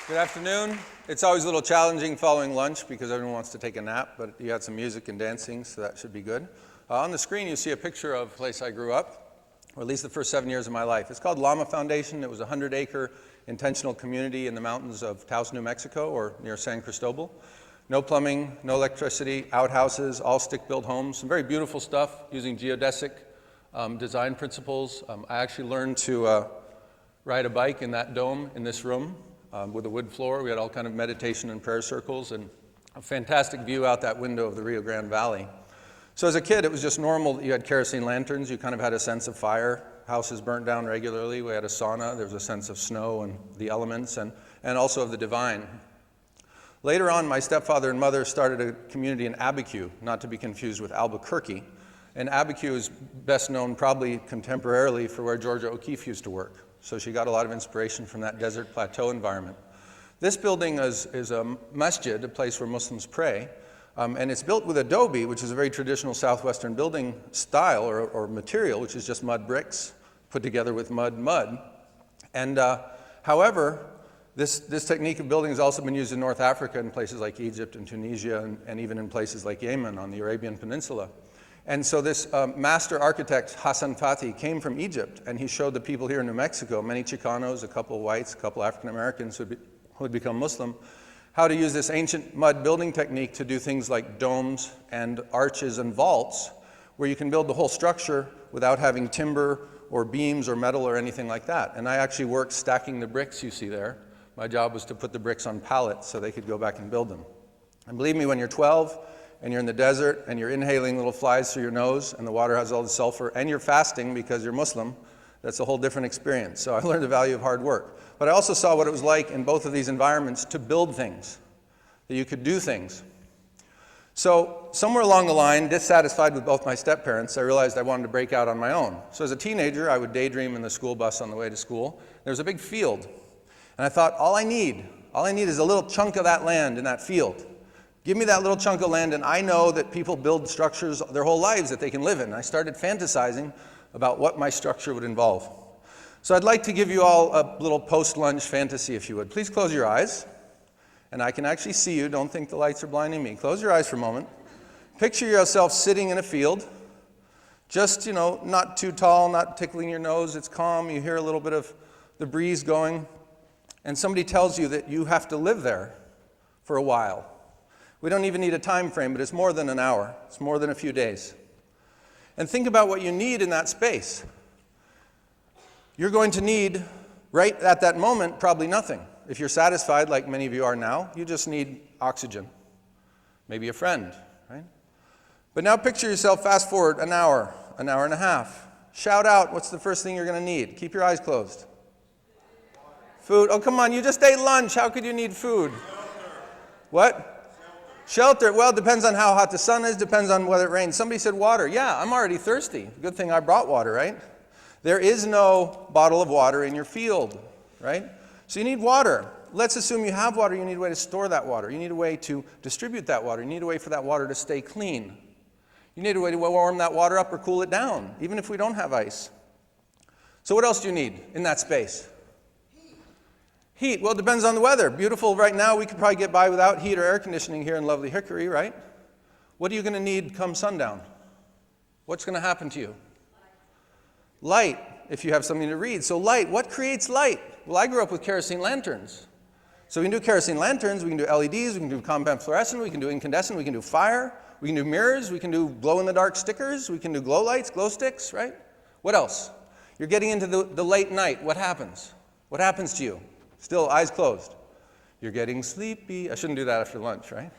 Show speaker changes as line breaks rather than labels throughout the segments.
Good afternoon. It's always a little challenging following lunch because everyone wants to take a nap, but you had some music and dancing, so that should be good. On the screen, you see a picture of a place I grew up, or at least the first 7 years of my life. It's called Llama Foundation. It was a 100-acre intentional community in the mountains of Taos, New Mexico, or near San Cristobal. No plumbing, no electricity, outhouses, all stick-built homes, some very beautiful stuff using geodesic design principles. I actually learned to ride a bike in that dome in this room with a wood floor. We had all kind of meditation and prayer circles and a fantastic view out that window of the Rio Grande Valley. So as a kid, it was just normal that you had kerosene lanterns. You kind of had a sense of fire. Houses burnt down regularly. We had a sauna. There was a sense of snow and the elements and also of the divine. Later on, my stepfather and mother started a community in Abiquiu, not to be confused with Albuquerque. And Abiquiu is best known probably contemporarily for where Georgia O'Keeffe used to work. So she got a lot of inspiration from that desert plateau environment. This building is a masjid, a place where Muslims pray. And it's built with adobe, which is a very traditional southwestern building style or material, which is just mud bricks put together with mud. And however, this technique of building has also been used in North Africa in places like Egypt and Tunisia and even in places like Yemen on the Arabian Peninsula. And so this master architect, Hassan Fatih, came from Egypt, and he showed the people here in New Mexico, many Chicanos, a couple of whites, a couple African Americans who had become Muslim, how to use this ancient mud building technique to do things like domes and arches and vaults, where you can build the whole structure without having timber or beams or metal or anything like that. And I actually worked stacking the bricks you see there. My job was to put the bricks on pallets so they could go back and build them. And believe me, when you're 12, and you're in the desert, and you're inhaling little flies through your nose, and the water has all the sulfur, and you're fasting because you're Muslim, that's a whole different experience. So I learned the value of hard work. But I also saw what it was like in both of these environments to build things, that you could do things. So somewhere along the line, dissatisfied with both my step-parents, I realized I wanted to break out on my own. So as a teenager, I would daydream in the school bus on the way to school. There was a big field, and I thought, all I need is a little chunk of that land in that field. Give me that little chunk of land, and I know that people build structures their whole lives that they can live in. I started fantasizing about what my structure would involve. So I'd like to give you all a little post-lunch fantasy, if you would. Please close your eyes, and I can actually see you. Don't think the lights are blinding me. Close your eyes for a moment. Picture yourself sitting in a field, just, not too tall, not tickling your nose. It's calm. You hear a little bit of the breeze going, and somebody tells you that you have to live there for a while. We don't even need a time frame, but it's more than an hour. It's more than a few days. And think about what you need in that space. You're going to need, right at that moment, probably nothing. If you're satisfied, like many of you are now, you just need oxygen. Maybe a friend, right? But now picture yourself fast forward an hour and a half. Shout out, what's the first thing you're going to need? Keep your eyes closed. Food. Oh, come on, you just ate lunch. How could you need food? What? Shelter. Well, it depends on how hot the sun is, depends on whether it rains. Somebody said water. Yeah, I'm already thirsty. Good thing I brought water, right? There is no bottle of water in your field, right? So you need water. Let's assume you have water. You need a way to store that water. You need a way to distribute that water. You need a way for that water to stay clean. You need a way to warm that water up or cool it down, even if we don't have ice. So what else do you need in that space? Heat, well, it depends on the weather. Beautiful right now, we could probably get by without heat or air conditioning here in lovely Hickory, right? What are you going to need come sundown? What's going to happen to you? Light, if you have something to read. So light, what creates light? Well, I grew up with kerosene lanterns. So we can do kerosene lanterns, we can do LEDs, we can do compound fluorescent, we can do incandescent, we can do fire, we can do mirrors, we can do glow-in-the-dark stickers, we can do glow lights, glow sticks, right? What else? You're getting into the late night. What happens? What happens to you? Still, eyes closed. You're getting sleepy. I shouldn't do that after lunch, right?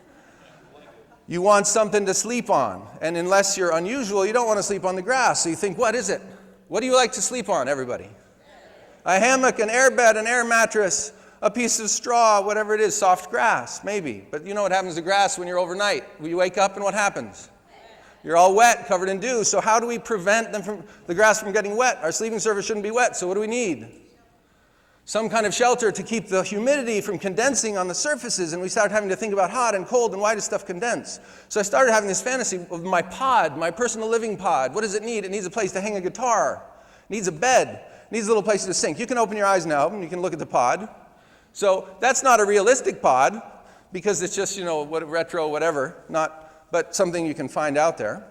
You want something to sleep on. And unless you're unusual, you don't want to sleep on the grass. So you think, what is it? What do you like to sleep on, everybody? A hammock, an air bed, an air mattress, a piece of straw, whatever it is, soft grass, maybe. But you know what happens to grass when you're overnight? You wake up and what happens? You're all wet, covered in dew. So how do we prevent the grass from getting wet? Our sleeping surface shouldn't be wet. So what do we need? Some kind of shelter to keep the humidity from condensing on the surfaces, and we started having to think about hot and cold and why does stuff condense. So I started having this fantasy of my pod, my personal living pod. What does it need? It needs a place to hang a guitar. It needs a bed. It needs a little place to sink. You can open your eyes now and you can look at the pod. So that's not a realistic pod, because it's just, retro, whatever, but something you can find out there.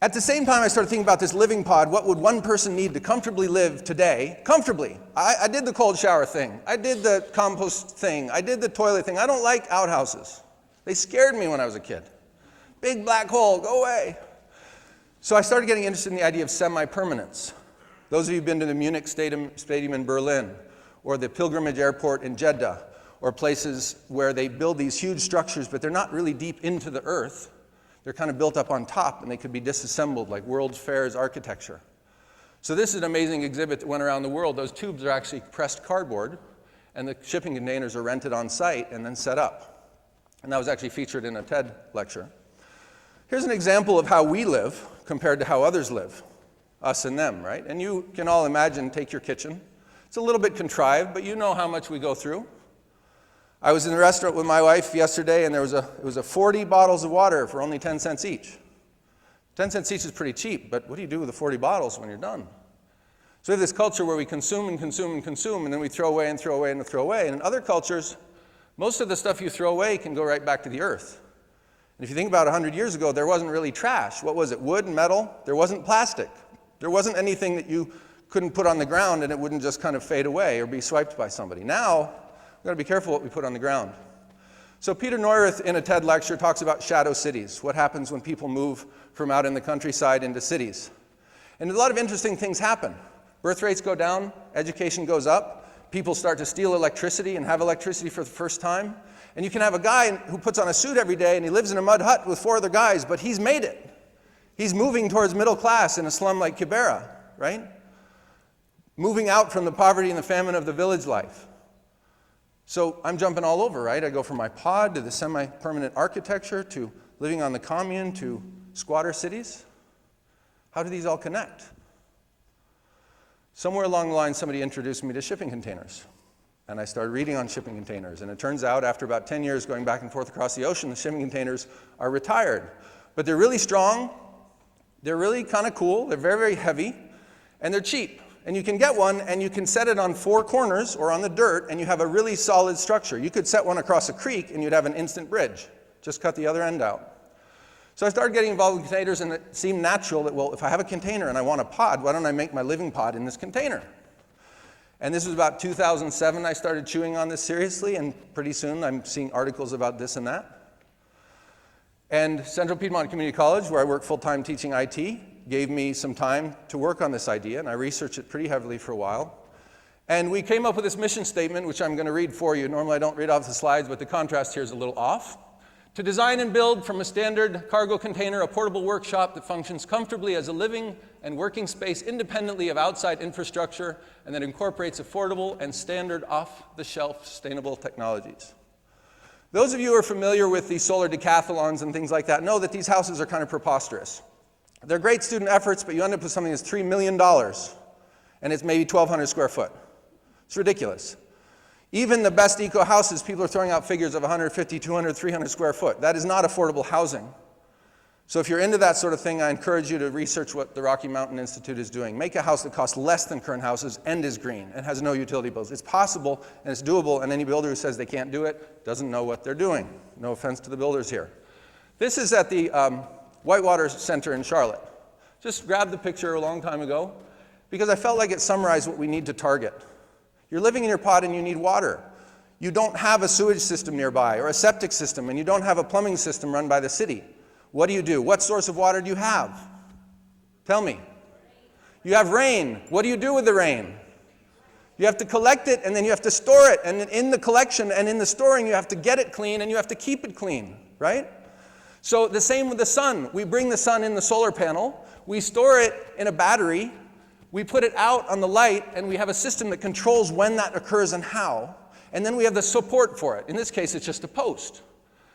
At the same time, I started thinking about this living pod. What would one person need to comfortably live today? Comfortably. I did the cold shower thing. I did the compost thing. I did the toilet thing. I don't like outhouses. They scared me when I was a kid. Big black hole, go away. So I started getting interested in the idea of semi-permanence. Those of you who've been to the Munich Stadium in Berlin, or the Pilgrimage Airport in Jeddah, or places where they build these huge structures, but they're not really deep into the earth. They're kind of built up on top, and they could be disassembled, like World's Fair's architecture. So this is an amazing exhibit that went around the world. Those tubes are actually pressed cardboard, and the shipping containers are rented on site and then set up. And that was actually featured in a TED lecture. Here's an example of how we live compared to how others live, us and them, right? And you can all imagine, take your kitchen. It's a little bit contrived, but you know how much we go through. I was in a restaurant with my wife yesterday, and it was 40 bottles of water for only 10 cents each. 10 cents each is pretty cheap, but what do you do with the 40 bottles when you're done? So we have this culture where we consume and consume and consume, and then we throw away and throw away and throw away. And in other cultures, most of the stuff you throw away can go right back to the earth. And if you think about 100 years ago, there wasn't really trash. What was it? Wood and metal? There wasn't plastic. There wasn't anything that you couldn't put on the ground and it wouldn't just kind of fade away or be swiped by somebody. Now, we've got to be careful what we put on the ground. So Peter Neurath in a TED lecture talks about shadow cities, what happens when people move from out in the countryside into cities. And a lot of interesting things happen. Birth rates go down, education goes up, people start to steal electricity and have electricity for the first time. And you can have a guy who puts on a suit every day and he lives in a mud hut with 4 other guys, but he's made it. He's moving towards middle class in a slum like Kibera, right? Moving out from the poverty and the famine of the village life. So I'm jumping all over, right? I go from my pod to the semi-permanent architecture to living on the commune to squatter cities. How do these all connect? Somewhere along the line, somebody introduced me to shipping containers. And I started reading on shipping containers. And it turns out, after about 10 years going back and forth across the ocean, the shipping containers are retired. But they're really strong. They're really kind of cool. They're very, very heavy. And they're cheap. And you can get one, and you can set it on 4 corners or on the dirt, and you have a really solid structure. You could set one across a creek, and you'd have an instant bridge. Just cut the other end out. So I started getting involved in containers, and it seemed natural that, well, if I have a container and I want a pod, why don't I make my living pod in this container? And this was about 2007. I started chewing on this seriously, and pretty soon I'm seeing articles about this and that. And Central Piedmont Community College, where I work full-time teaching IT, gave me some time to work on this idea, and I researched it pretty heavily for a while. And we came up with this mission statement, which I'm going to read for you. Normally I don't read off the slides, but the contrast here is a little off. To design and build from a standard cargo container a portable workshop that functions comfortably as a living and working space independently of outside infrastructure and that incorporates affordable and standard off-the-shelf sustainable technologies. Those of you who are familiar with these solar decathlons and things like that know that these houses are kind of preposterous. They're great student efforts, but you end up with something that's $3 million, and it's maybe 1,200 square foot. It's ridiculous. Even the best eco houses, people are throwing out figures of 150, 200, 300 square foot. That is not affordable housing. So if you're into that sort of thing, I encourage you to research what the Rocky Mountain Institute is doing. Make a house that costs less than current houses and is green and has no utility bills. It's possible and it's doable, and any builder who says they can't do it doesn't know what they're doing. No offense to the builders here. This is at the Whitewater Center in Charlotte. Just grabbed the picture a long time ago because I felt like it summarized what we need to target. You're living in your pod and you need water. You don't have a sewage system nearby or a septic system, and you don't have a plumbing system run by the city. What do? What source of water do you have? Tell me. You have rain. What do you do with the rain? You have to collect it, and then you have to store it. And in the collection and in the storing, you have to get it clean, and you have to keep it clean, right? So the same with the sun. We bring the sun in the solar panel. We store it in a battery. We put it out on the light, and we have a system that controls when that occurs and how. And then we have the support for it. In this case, it's just a post.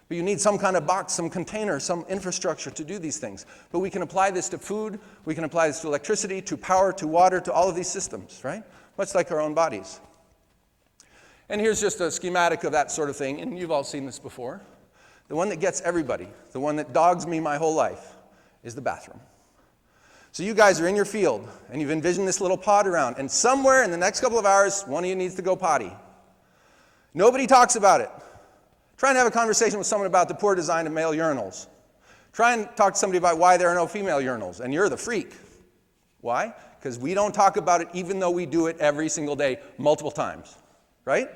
But you need some kind of box, some container, some infrastructure to do these things. But we can apply this to food. We can apply this to electricity, to power, to water, to all of these systems, right? Much like our own bodies. And here's just a schematic of that sort of thing. And you've all seen this before. The one that gets everybody, the one that dogs me my whole life, is the bathroom. So you guys are in your field, and you've envisioned this little pod around, and somewhere in the next couple of hours, one of you needs to go potty. Nobody talks about it. Try and have a conversation with someone about the poor design of male urinals. Try and talk to somebody about why there are no female urinals, and you're the freak. Why? Because we don't talk about it even though we do it every single day, multiple times, right?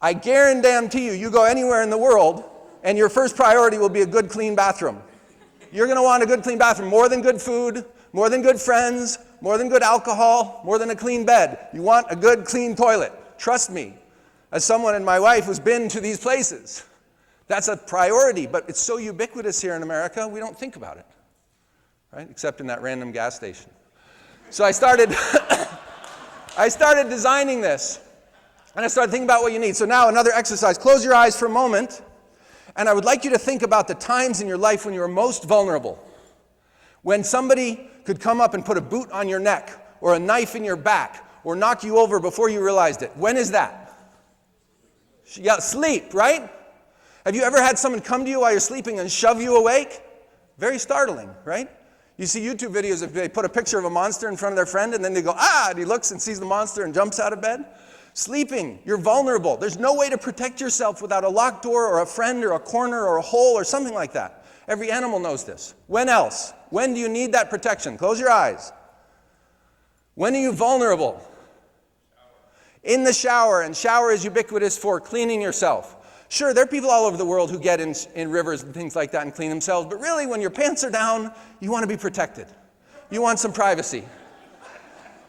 I guarantee you, you go anywhere in the world, and your first priority will be a good, clean bathroom. You're going to want a good, clean bathroom more than good food, more than good friends, more than good alcohol, more than a clean bed. You want a good, clean toilet. Trust me, as someone and my wife who's been to these places, that's a priority, but it's so ubiquitous here in America, we don't think about it, right? Except in that random gas station. So I started designing this, and I started thinking about what you need. So now another exercise. Close your eyes for a moment, and I would like you to think about the times in your life when you were most vulnerable. When somebody could come up and put a boot on your neck, or a knife in your back, or knock you over before you realized it. When is that? Yeah, sleep, right? Have you ever had someone come to you while you're sleeping and shove you awake? Very startling, right? You see YouTube videos if they put a picture of a monster in front of their friend and then they go, ah, and he looks and sees the monster and jumps out of bed. Sleeping, you're vulnerable. There's no way to protect yourself without a locked door or a friend or a corner or a hole or something like that. Every animal knows this. When else? When do you need that protection? Close your eyes. When are you vulnerable? In the shower, and shower is ubiquitous for cleaning yourself. Sure, there are people all over the world who get in rivers and things like that and clean themselves, but really when your pants are down, you want to be protected. You want some privacy,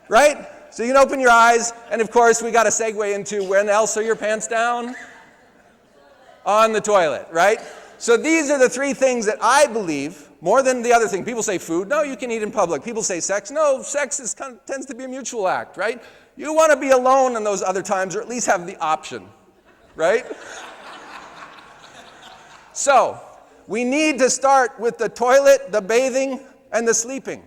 right? So you can open your eyes, and of course we got to segue into when else are your pants down? On the toilet, right? So these are the three things that I believe, more than the other thing. People say food, no, you can eat in public. People say sex, no, sex tends to be a mutual act, right? You want to be alone in those other times, or at least have the option, right? So, we need to start with the toilet, the bathing, and the sleeping.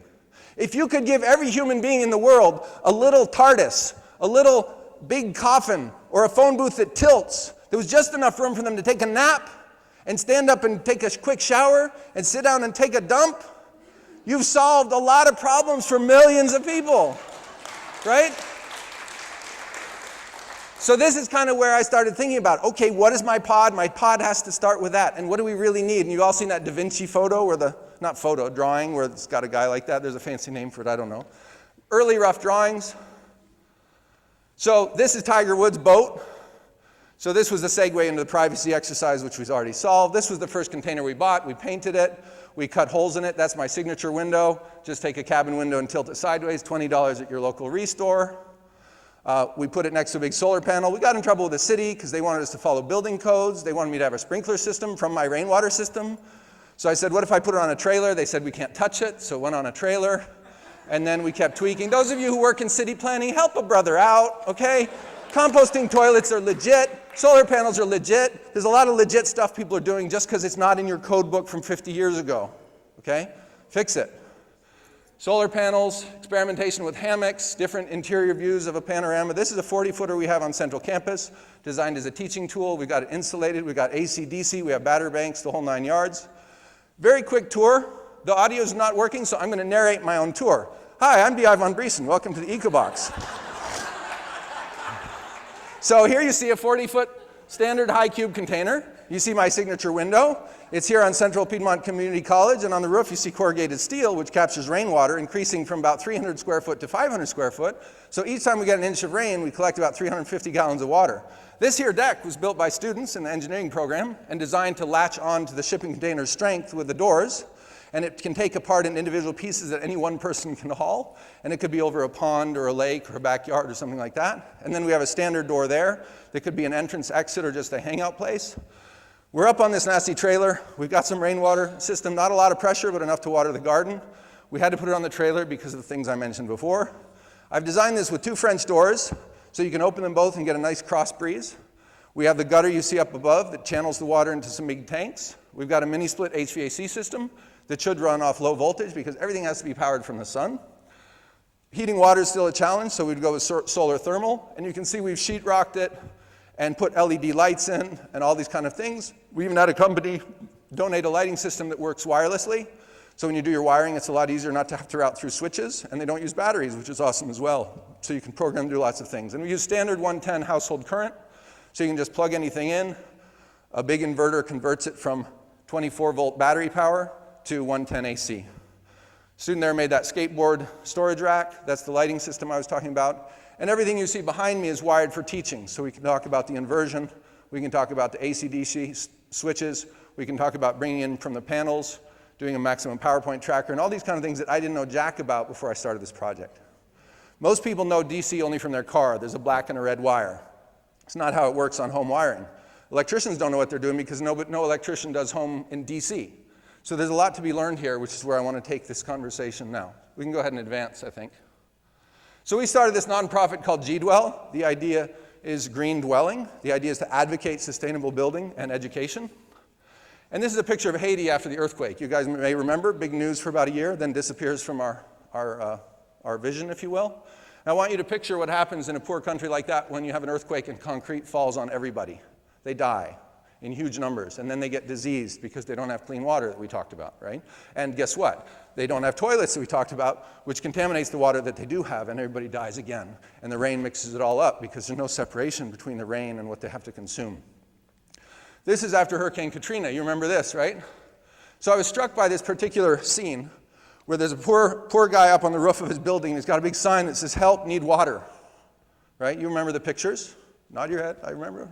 If you could give every human being in the world a little TARDIS, a little big coffin, or a phone booth that tilts, there was just enough room for them to take a nap, and stand up and take a quick shower, and sit down and take a dump, you've solved a lot of problems for millions of people, right? So this is kind of where I started thinking about, okay, what is my pod? My pod has to start with that. And what do we really need? And you've all seen that Da Vinci photo, where drawing, where it's got a guy like that. There's a fancy name for it, I don't know. Early rough drawings. So this is Tiger Woods' boat. So this was the segue into the privacy exercise, which we've already solved. This was the first container we bought. We painted it. We cut holes in it. That's my signature window. Just take a cabin window and tilt it sideways, $20 at your local restore. We put it next to a big solar panel. We got in trouble with the city because they wanted us to follow building codes. They wanted me to have a sprinkler system from my rainwater system. So I said, what if I put it on a trailer? They said we can't touch it, so it went on a trailer. And then we kept tweaking. Those of you who work in city planning, help a brother out, okay? Composting toilets are legit. Solar panels are legit. There's a lot of legit stuff people are doing just because it's not in your code book from 50 years ago, okay? Fix it. Solar panels, experimentation with hammocks, different interior views of a panorama. This is a 40-footer we have on Central Campus, designed as a teaching tool. We've got it insulated, we've got AC, DC, we have battery banks, the whole 9 yards. Very quick tour. The audio is not working, so I'm going to narrate my own tour. Hi, I'm Von Briesen. Welcome to the EcoBox. So here you see a 40-foot standard high cube container. You see my signature window. It's here on Central Piedmont Community College, and on the roof you see corrugated steel, which captures rainwater, increasing from about 300 square foot to 500 square foot. So each time we get an inch of rain, we collect about 350 gallons of water. This here deck was built by students in the engineering program and designed to latch on to the shipping container's strength with the doors. And it can take apart in individual pieces that any one person can haul. And it could be over a pond or a lake or a backyard or something like that. And then we have a standard door there that could be an entrance, exit, or just a hangout place. We're up on this nasty trailer. We've got some rainwater system, not a lot of pressure, but enough to water the garden. We had to put it on the trailer because of the things I mentioned before. I've designed this with 2 French doors, so you can open them both and get a nice cross breeze. We have the gutter you see up above that channels the water into some big tanks. We've got a mini split HVAC system that should run off low voltage because everything has to be powered from the sun. Heating water is still a challenge, so we'd go with solar thermal. And you can see we've sheetrocked it and put LED lights in and all these kind of things. We even had a company donate a lighting system that works wirelessly. So when you do your wiring, it's a lot easier not to have to route through switches. And they don't use batteries, which is awesome as well. So you can program to do lots of things. And we use standard 110 household current. So you can just plug anything in. A big inverter converts it from 24-volt battery power to 110 AC. Student there made that skateboard storage rack. That's the lighting system I was talking about. And everything you see behind me is wired for teaching. So we can talk about the inversion. We can talk about the AC-DC switches. We can talk about bringing in from the panels, doing a maximum power point tracker, and all these kind of things that I didn't know jack about before I started this project. Most people know DC only from their car. There's a black and a red wire. It's not how it works on home wiring. Electricians don't know what they're doing because no electrician does home in DC. So there's a lot to be learned here, which is where I want to take this conversation now. We can go ahead and advance, I think. So we started this nonprofit called gDwell. The idea is green dwelling. The idea is to advocate sustainable building and education. And this is a picture of Haiti after the earthquake. You guys may remember, big news for about a year, then disappears from our vision, if you will. And I want you to picture what happens in a poor country like that when you have an earthquake and concrete falls on everybody. They die in huge numbers, and then they get diseased because they don't have clean water that we talked about, right? And guess what? They don't have toilets that we talked about, which contaminates the water that they do have, and everybody dies again. And the rain mixes it all up because there's no separation between the rain and what they have to consume. This is after Hurricane Katrina. You remember this, right? So I was struck by this particular scene where there's a poor guy up on the roof of his building. He's got a big sign that says, "Help, need water." Right? You remember the pictures? Nod your head. I remember.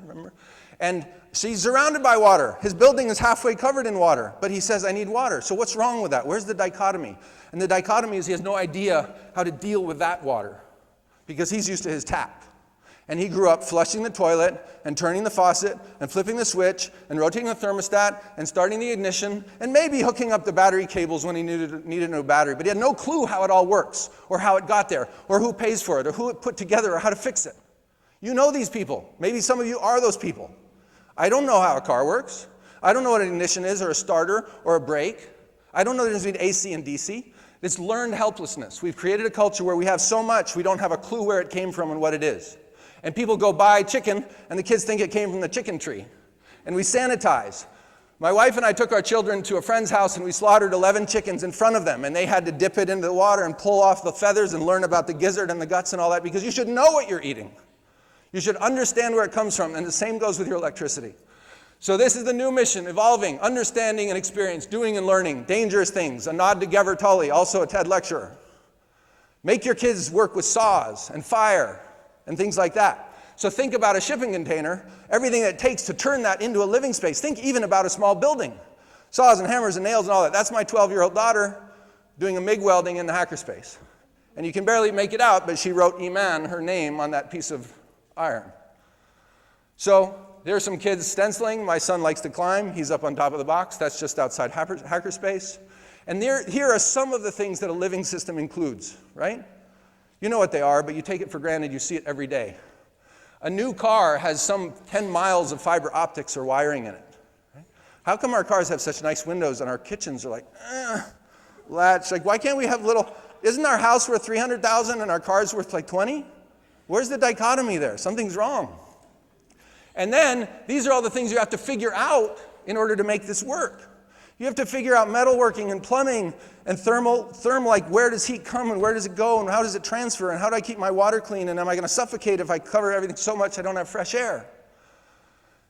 And so he's surrounded by water. His building is halfway covered in water, but he says, "I need water." So what's wrong with that? Where's the dichotomy? And the dichotomy is he has no idea how to deal with that water because he's used to his tap. And he grew up flushing the toilet and turning the faucet and flipping the switch and rotating the thermostat and starting the ignition and maybe hooking up the battery cables when he needed a new battery. But he had no clue how it all works or how it got there or who pays for it or who it put together or how to fix it. You know these people. Maybe some of you are those people. I don't know how a car works. I don't know what an ignition is or a starter or a brake. I don't know the difference between AC and DC. It's learned helplessness. We've created a culture where we have so much we don't have a clue where it came from and what it is. And people go buy chicken, and the kids think it came from the chicken tree. And we sanitize. My wife and I took our children to a friend's house, and we slaughtered 11 chickens in front of them, and they had to dip it into the water and pull off the feathers and learn about the gizzard and the guts and all that, because you should know what you're eating. You should understand where it comes from, and the same goes with your electricity. So this is the new mission, evolving, understanding and experience, doing and learning, dangerous things, a nod to Gever Tully, also a TED lecturer. Make your kids work with saws and fire and things like that. So think about a shipping container, everything that it takes to turn that into a living space. Think even about a small building. Saws and hammers and nails and all that. That's my 12-year-old daughter doing a MIG welding in the Hackerspace. And you can barely make it out, but she wrote Iman, her name, on that piece of iron. So there's some kids stenciling. My son likes to climb. He's up on top of the box. That's just outside Hackerspace. And here are some of the things that a living system includes, right? You know what they are, but you take it for granted. You see it every day. A new car has some 10 miles of fiber optics or wiring in it. Right? How come our cars have such nice windows and our kitchens are like, latch? Like, why can't we have little, isn't our house worth $300,000 and our car's worth like 20? Where's the dichotomy there? Something's wrong. And then, these are all the things you have to figure out in order to make this work. You have to figure out metalworking and plumbing and thermal, like where does heat come and where does it go and how does it transfer and how do I keep my water clean and am I going to suffocate if I cover everything so much I don't have fresh air?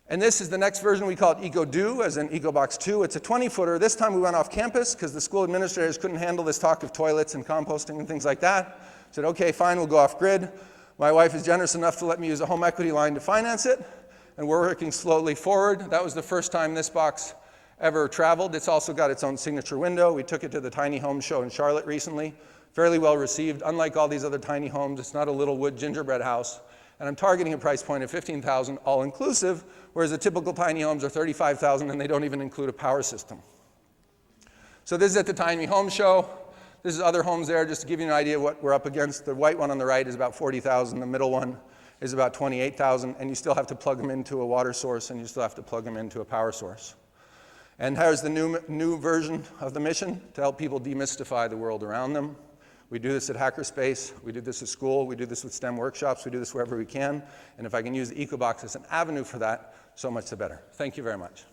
And this is the next version. We call it EcoDo, as in EcoBox 2. It's a 20-footer. This time we went off campus because the school administrators couldn't handle this talk of toilets and composting and things like that. Said, okay, fine, we'll go off grid. My wife is generous enough to let me use a home equity line to finance it, and we're working slowly forward. That was the first time this box ever traveled. It's also got its own signature window. We took it to the tiny home show in Charlotte recently. Fairly well received. Unlike all these other tiny homes, it's not a little wood gingerbread house. And I'm targeting a price point of $15,000 all-inclusive, whereas the typical tiny homes are $35,000 and they don't even include a power system. So this is at the tiny home show. This is other homes there, just to give you an idea of what we're up against. The white one on the right is about $40,000. The middle one is about $28,000. And you still have to plug them into a water source and you still have to plug them into a power source. And here's the new version of the mission to help people demystify the world around them. We do this at Hackerspace. We do this at school. We do this with STEM workshops. We do this wherever we can. And if I can use the EcoBox as an avenue for that, so much the better. Thank you very much.